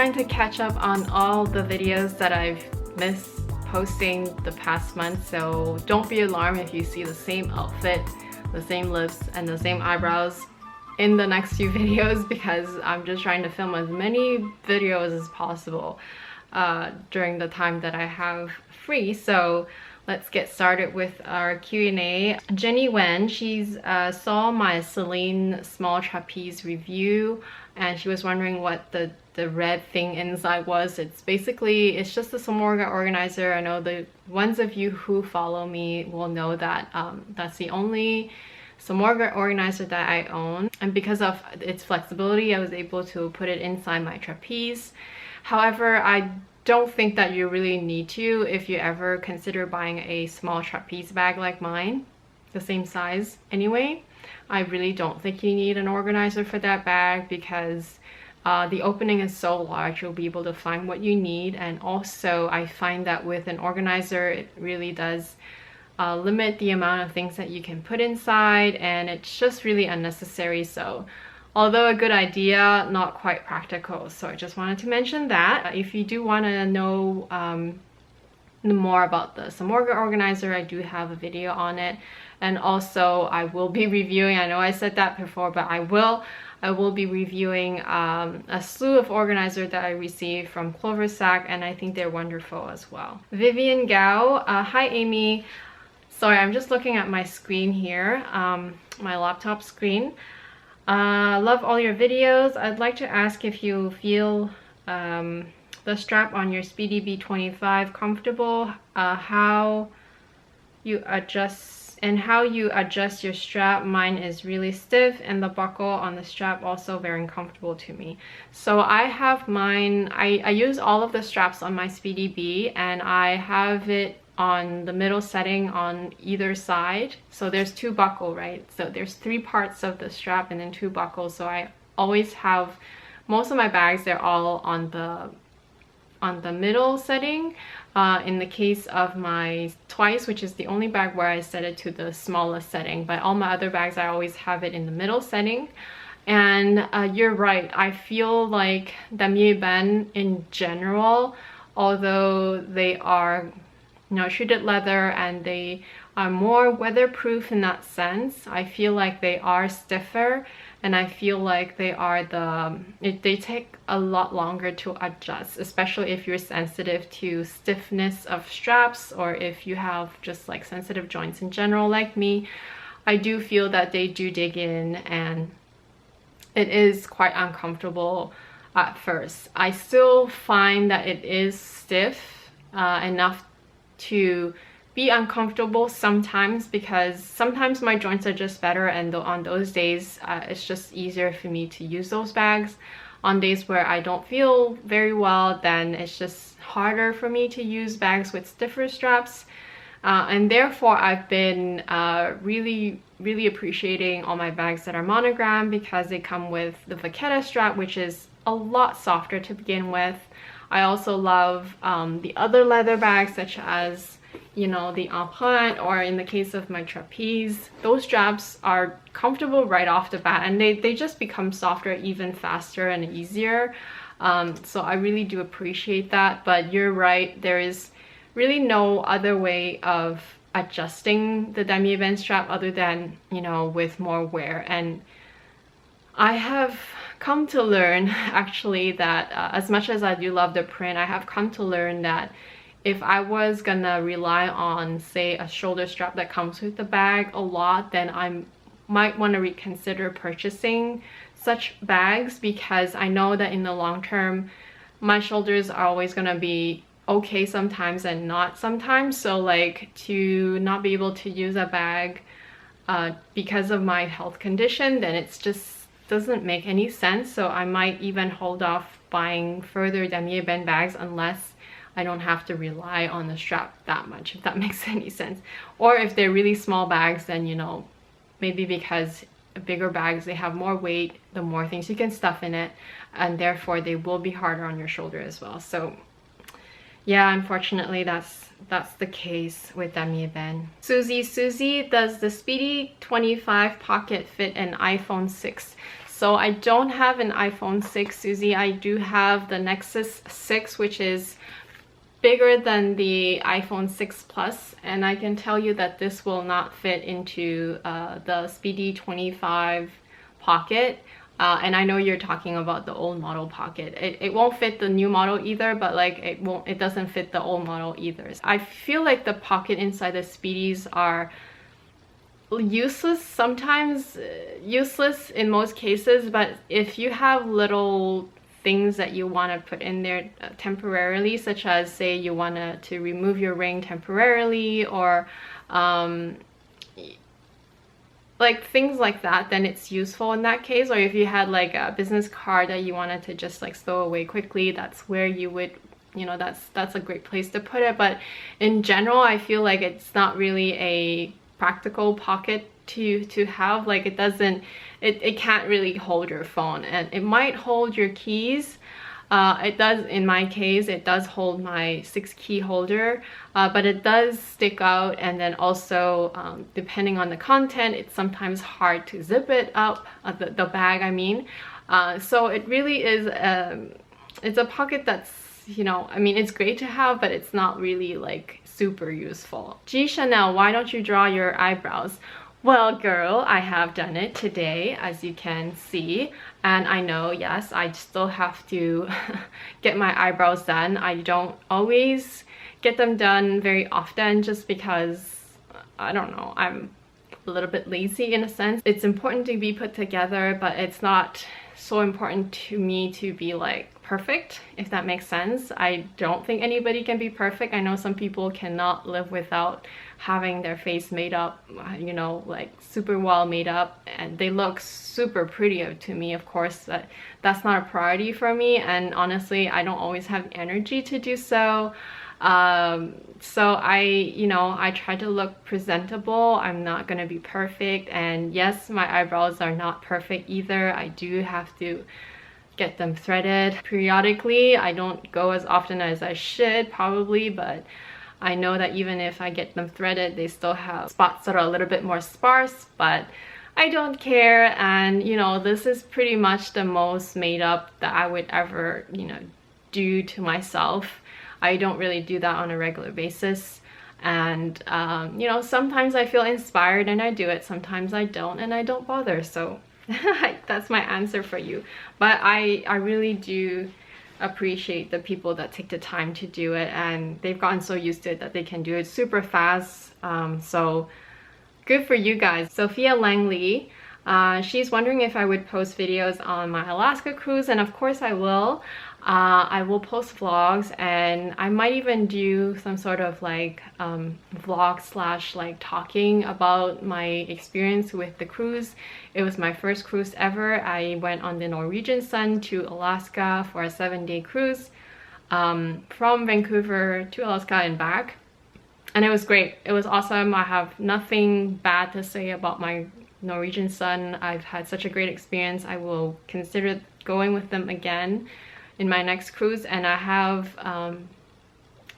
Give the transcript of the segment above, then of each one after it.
trying to catch up on all the videos that I've missed posting the past month, so don't be alarmed if you see the same outfit, the same lips, and the same eyebrows in the next few videos, because I'm just trying to film as many videos as possible during the time that I have free. So let's get started with our Q&A. Jenny Wen, she's saw my Celine small trapeze review, and she was wondering what the red thing inside was. It's just a SAMORGA organizer. I know the ones of you who follow me will know that that's the only SAMORGA organizer that I own, and because of its flexibility, I was able to put it inside my trapeze. However, I don't think that you really need to if you ever consider buying a small trapeze bag like mine, the same size anyway. I really don't think you need an organizer for that bag, because the opening is so large, you'll be able to find what you need. And also I find that with an organizer, it really does limit the amount of things that you can put inside, and it's just really unnecessary. So although a good idea, not quite practical. So I just wanted to mention that. If you do want to know more about the SAMORGA organizer, I do have a video on it. And also I will be reviewing, I know I said that before, but I will be reviewing a slew of organizers that I received from Clover Sack, and I think they're wonderful as well. Vivian Gao, hi Amy. Sorry, I'm just looking at my screen here, my laptop screen. Love all your videos. I'd like to ask if you feel the strap on your Speedy B25 comfortable, how you adjust your strap. Mine is really stiff, and the buckle on the strap also very uncomfortable to me. So I have mine, I use all of the straps on my Speedy B, and I have it on the middle setting on either side. So there's two buckle, right? So there's three parts of the strap and then two buckles. So I always have, most of my bags, they're all on the middle setting. In the case of my Twice, which is the only bag where I set it to the smallest setting, but all my other bags I always have it in the middle setting. And you're right, I feel like damier Ben in general, although they are, you know, treated leather and they are more weatherproof in that sense, I feel like they are stiffer, and I feel like they are they take a lot longer to adjust, especially if you're sensitive to stiffness of straps, or if you have just like sensitive joints in general like me. I do feel that they do dig in, and it is quite uncomfortable at first. I still find that it is stiff enough to be uncomfortable sometimes, because sometimes my joints are just better, and on those days it's just easier for me to use those bags. On days where I don't feel very well, then it's just harder for me to use bags with stiffer straps, and therefore I've been really appreciating all my bags that are monogrammed, because they come with the vaqueta strap, which is a lot softer to begin with. I also love the other leather bags, such as, you know, the Alma, or in the case of my trapeze, those straps are comfortable right off the bat, and they just become softer even faster and easier. So I really do appreciate that. But you're right, there is really no other way of adjusting the damier Ben strap other than, you know, with more wear. And I have come to learn actually that as much as I do love the print, I have come to learn that if I was gonna rely on, say, a shoulder strap that comes with the bag a lot, then I might want to reconsider purchasing such bags, because I know that in the long term my shoulders are always gonna be okay sometimes and not sometimes. So like, to not be able to use a bag because of my health condition, then it's just doesn't make any sense. So I might even hold off buying further damier Ben bags unless I don't have to rely on the strap that much, if that makes any sense. Or if they're really small bags, then, you know, maybe because bigger bags, they have more weight, the more things you can stuff in it, and therefore they will be harder on your shoulder as well. So Yeah, unfortunately, that's the case with Damier. Susie does the Speedy 25 pocket fit an iPhone 6? So I don't have an iPhone 6, Susie. I do have the Nexus 6, which is bigger than the iPhone 6 Plus, and I can tell you that this will not fit into the Speedy 25 pocket. And I know you're talking about the old model pocket. It won't fit the new model either, but like it doesn't fit the old model either. I feel like the pocket inside the Speedies are useless sometimes, useless in most cases, but if you have little things that you want to put in there temporarily, such as say you want to remove your ring temporarily, or like things like that, then it's useful in that case. Or if you had like a business card that you wanted to just like stow away quickly, that's where you would, you know, that's a great place to put it. But in general, I feel like it's not really a practical pocket to have. Like it can't really hold your phone, and it might hold your keys. It does, in my case, it does hold my 6 key holder, but it does stick out, and then also depending on the content, it's sometimes hard to zip it up, the bag I mean. So it really is, it's a pocket that's, you know, I mean, it's great to have, but it's not really like super useful. G Chanel, why don't you draw your eyebrows? Well, girl, I have done it today, as you can see, and I know, yes, I still have to get my eyebrows done. I don't always get them done very often, just because, I don't know, I'm a little bit lazy in a sense. It's important to be put together, but it's not so important to me to be like perfect, if that makes sense. I don't think anybody can be perfect. I know some people cannot live without having their face made up, you know, like super well made up, and they look super pretty to me. Of course, that's not a priority for me, and honestly, I don't always have energy to do so. So I try to look presentable. I'm not gonna be perfect, and yes, my eyebrows are not perfect either. I do have to get them threaded periodically. I don't go as often as I should probably, but I know that even if I get them threaded, they still have spots that are a little bit more sparse, but I don't care. And you know, this is pretty much the most made up that I would ever, you know, do to myself. I don't really do that on a regular basis, and you know, sometimes I feel inspired and I do it, sometimes I don't, and I don't bother. So that's my answer for you. But I really do appreciate the people that take the time to do it, and they've gotten so used to it that they can do it super fast. So good for you guys. Sophia Langley, she's wondering if I would post videos on my Alaska cruise, and of course I will. I will post vlogs, and I might even do some sort of like vlog slash like talking about my experience with the cruise. It was my first cruise ever. I went on the Norwegian Sun to Alaska for a 7-day cruise, from Vancouver to Alaska and back, and it was great. It was awesome. I have nothing bad to say about my Norwegian Sun. I've had such a great experience. I will consider going with them again in my next cruise. And I have,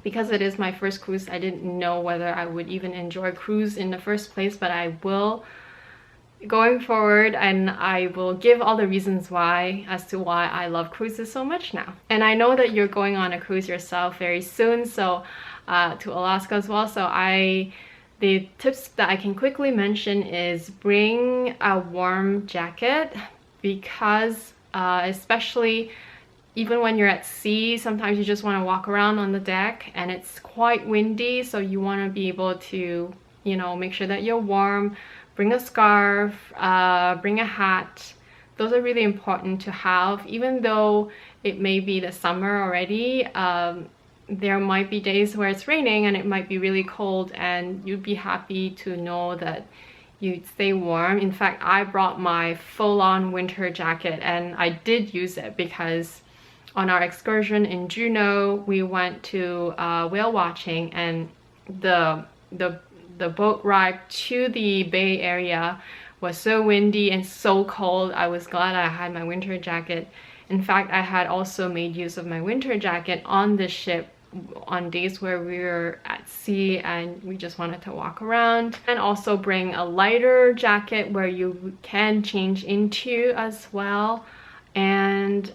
because it is my first cruise, I didn't know whether I would even enjoy cruise in the first place, but I will going forward, and I will give all the reasons why as to why I love cruises so much now. And I know that you're going on a cruise yourself very soon, so to Alaska as well. So the tips that I can quickly mention is bring a warm jacket, because especially even when you're at sea, sometimes you just want to walk around on the deck and it's quite windy, so you want to be able to, you know, make sure that you're warm. Bring a scarf, bring a hat. Those are really important to have. Even though it may be the summer already, there might be days where it's raining and it might be really cold, and you'd be happy to know that you'd stay warm. In fact, I brought my full-on winter jacket, and I did use it because on our excursion in Juneau, we went to whale watching, and the boat ride to the Bay Area was so windy and so cold. I was glad I had my winter jacket. In fact, I had also made use of my winter jacket on the ship on days where we were at sea and we just wanted to walk around. And also bring a lighter jacket where you can change into as well. And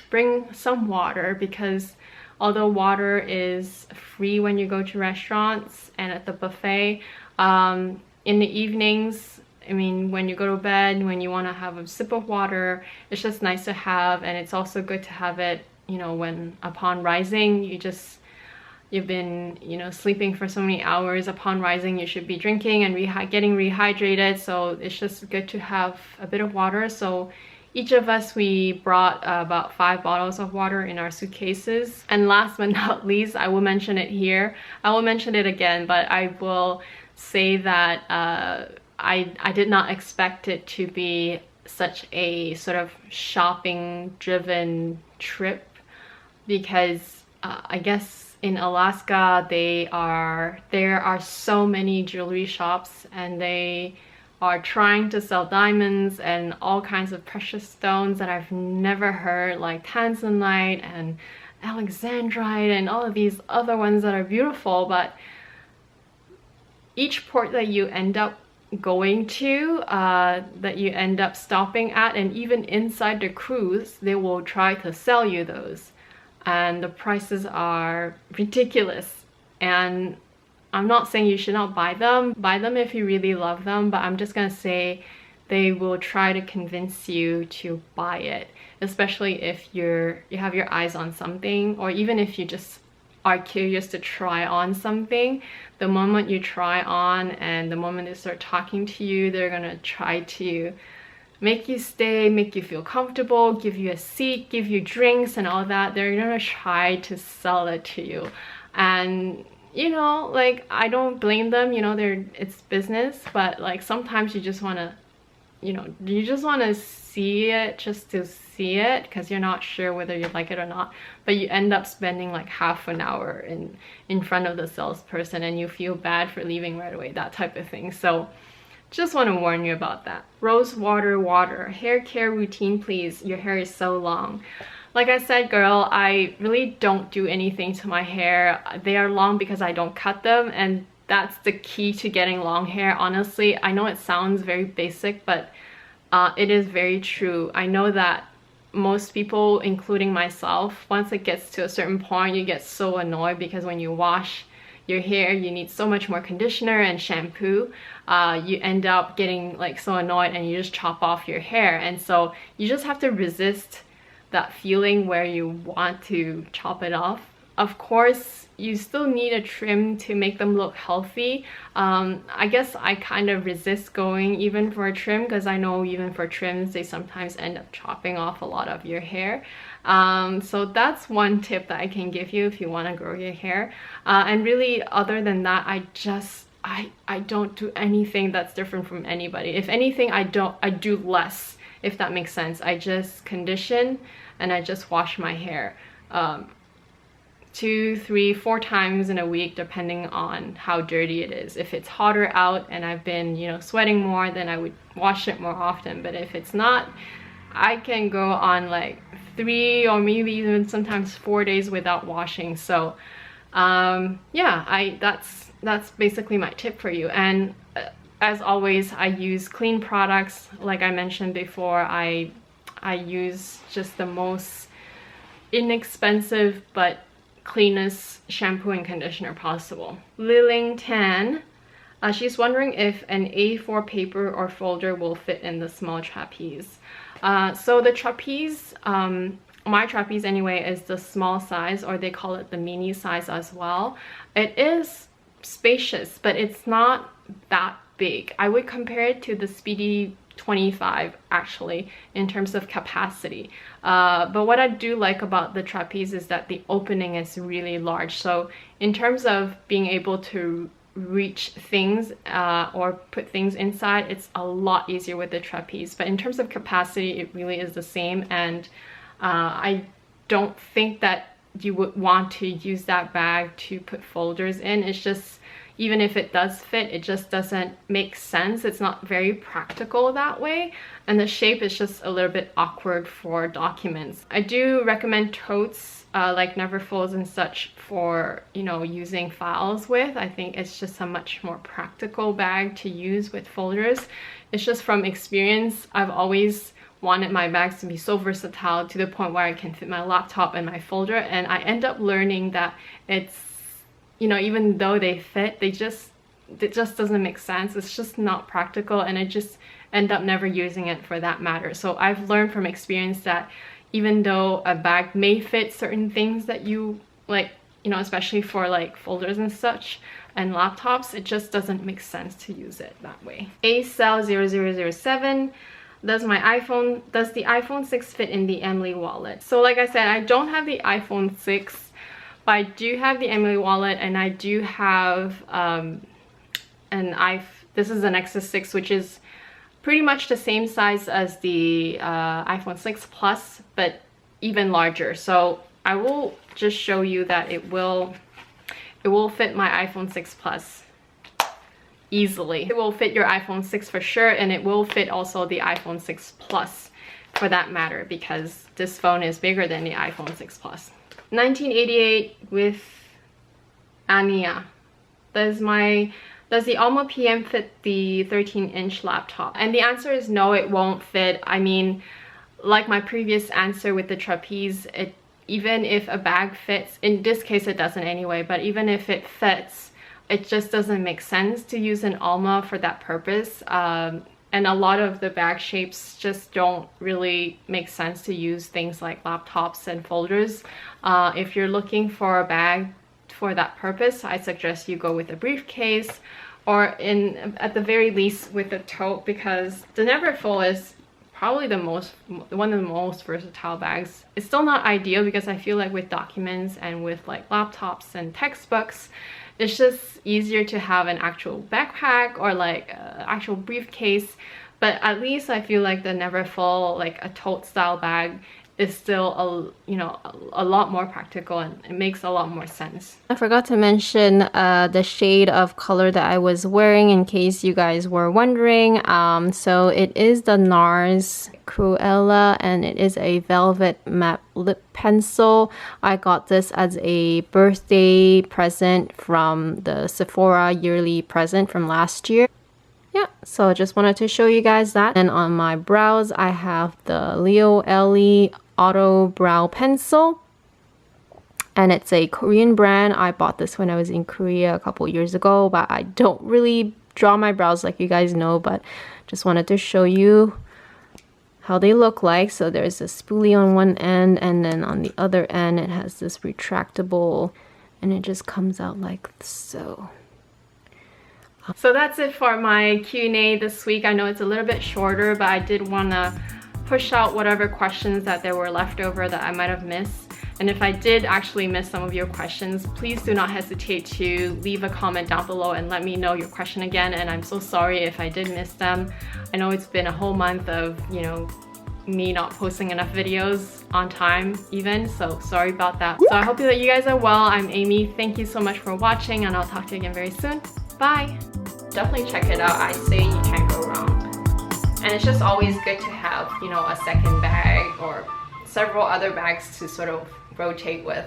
bring some water, because although water is free when you go to restaurants and at the buffet, in the evenings, I mean, when you go to bed, when you want to have a sip of water, it's just nice to have. And it's also good to have it, you know, when upon rising, you've been, you know, sleeping for so many hours. Upon rising, you should be drinking and getting rehydrated. So it's just good to have a bit of water. So each of us, we brought about 5 bottles of water in our suitcases. And last but not least, I will mention it here. I will mention it again, but I will say that I did not expect it to be such a sort of shopping driven trip, because I guess in Alaska there are so many jewelry shops, and they are trying to sell diamonds and all kinds of precious stones that I've never heard, like tanzanite and alexandrite and all of these other ones that are beautiful. But each port that you end up going to, that you end up stopping at, and even inside the cruise, they will try to sell you those, and the prices are ridiculous. And I'm not saying you should not buy them if you really love them, but I'm just gonna say they will try to convince you to buy it, especially if you have your eyes on something, or even if you just are curious to try on something. The moment you try on and the moment they start talking to you, they're gonna try to make you stay, make you feel comfortable, give you a seat, give you drinks and all that. They're gonna try to sell it to you. And you know, like, I don't blame them, you know, it's business, but like sometimes you just want to, you know, you just want to see it just to see it, because you're not sure whether you like it or not, but you end up spending like half an hour in front of the salesperson and you feel bad for leaving right away, that type of thing. So just want to warn you about that. Rose water, hair care routine please, your hair is so long. Like I said, girl, I really don't do anything to my hair. They are long because I don't cut them, and that's the key to getting long hair, honestly. I know it sounds very basic, but it is very true. I know that most people, including myself, once it gets to a certain point, you get so annoyed because when you wash your hair, you need so much more conditioner and shampoo. You end up getting like so annoyed and you just chop off your hair. And so you just have to resist that feeling where you want to chop it off. Of course, you still need a trim to make them look healthy. I guess I kind of resist going even for a trim, because I know even for trims, they sometimes end up chopping off a lot of your hair. So that's one tip that I can give you if you want to grow your hair. And really, other than that, I don't do anything that's different from anybody. If anything, I do less, if that makes sense. I just condition and I just wash my hair 2, 3, 4 times in a week, depending on how dirty it is. If it's hotter out and I've been, you know, sweating more, then I would wash it more often. But if it's not, I can go on like 3 or maybe even sometimes 4 days without washing. So yeah, that's basically my tip for you. And as always, I use clean products. Like I mentioned before, I use just the most inexpensive but cleanest shampoo and conditioner possible. Liling Tan, she's wondering if an A4 paper or folder will fit in the small trapeze. So the trapeze, my trapeze anyway, is the small size, or they call it the mini size as well. It is spacious, but it's not that big. I would compare it to the Speedy 25 actually in terms of capacity. But what I do like about the trapeze is that the opening is really large. So in terms of being able to reach things or put things inside, it's a lot easier with the trapeze. But in terms of capacity, it really is the same. And I don't think that you would want to use that bag to put folders in. It's just, even if it does fit, it just doesn't make sense. It's not very practical that way, and the shape is just a little bit awkward for documents. I do recommend totes like Neverfulls and such for, you know, using files with. I think it's just a much more practical bag to use with folders. It's just from experience, I've always wanted my bags to be so versatile to the point where I can fit my laptop and my folder, and I end up learning that it's, you know, even though they fit, it just doesn't make sense. It's just not practical, and I just end up never using it for that matter. So I've learned from experience that even though a bag may fit certain things that you like, you know, especially for like folders and such and laptops, it just doesn't make sense to use it that way. ACell0007, does the iPhone 6 fit in the Emily wallet? So like I said, I don't have the iPhone 6, but I do have the Emily wallet, and I do have this is an Nexus 6, which is pretty much the same size as the iPhone 6 Plus, but even larger. So I will just show you that it will fit my iPhone 6 Plus easily. It will fit your iPhone 6 for sure, and it will fit also the iPhone 6 Plus for that matter, because this phone is bigger than the iPhone 6 Plus. 1988 with Ania. Does the Alma PM fit the 13-inch laptop? And the answer is no, it won't fit. I mean, like my previous answer with the trapeze, even if a bag fits, in this case it doesn't anyway, but even if it fits, it just doesn't make sense to use an Alma for that purpose. And a lot of the bag shapes just don't really make sense to use things like laptops and folders. If you're looking for a bag for that purpose, I suggest you go with a briefcase, or at the very least with a tote, because the Neverfull is probably one of the most versatile bags. It's still not ideal because I feel like with documents and with like laptops and textbooks, it's just easier to have an actual backpack or like an actual briefcase. But at least I feel like the Neverfull, like a tote style bag, is still a lot more practical, and it makes a lot more sense. I forgot to mention the shade of color that I was wearing, in case you guys were wondering. So it is the NARS Cruella, and it is a velvet matte lip pencil. I got this as a birthday present from the Sephora yearly present from last year. Yeah, so I just wanted to show you guys that. And on my brows, I have the Leo Ellie Auto Brow Pencil. And it's a Korean brand. I bought this when I was in Korea a couple years ago, but I don't really draw my brows like you guys know, but just wanted to show you how they look like. So there's a spoolie on one end, and then on the other end it has this retractable, and it just comes out like so. So that's it for my Q&A this week. I know it's a little bit shorter, but I did want to push out whatever questions that there were left over that I might have missed. And if I did actually miss some of your questions, please do not hesitate to leave a comment down below and let me know your question again. And I'm so sorry if I did miss them. I know it's been a whole month of, you know, me not posting enough videos on time even, so sorry about that. So I hope that you guys are well. I'm Amy. Thank you so much for watching, and I'll talk to you again very soon. Bye! Definitely check it out. I say you can't go wrong. And it's just always good to have, you know, a second bag or several other bags to sort of rotate with.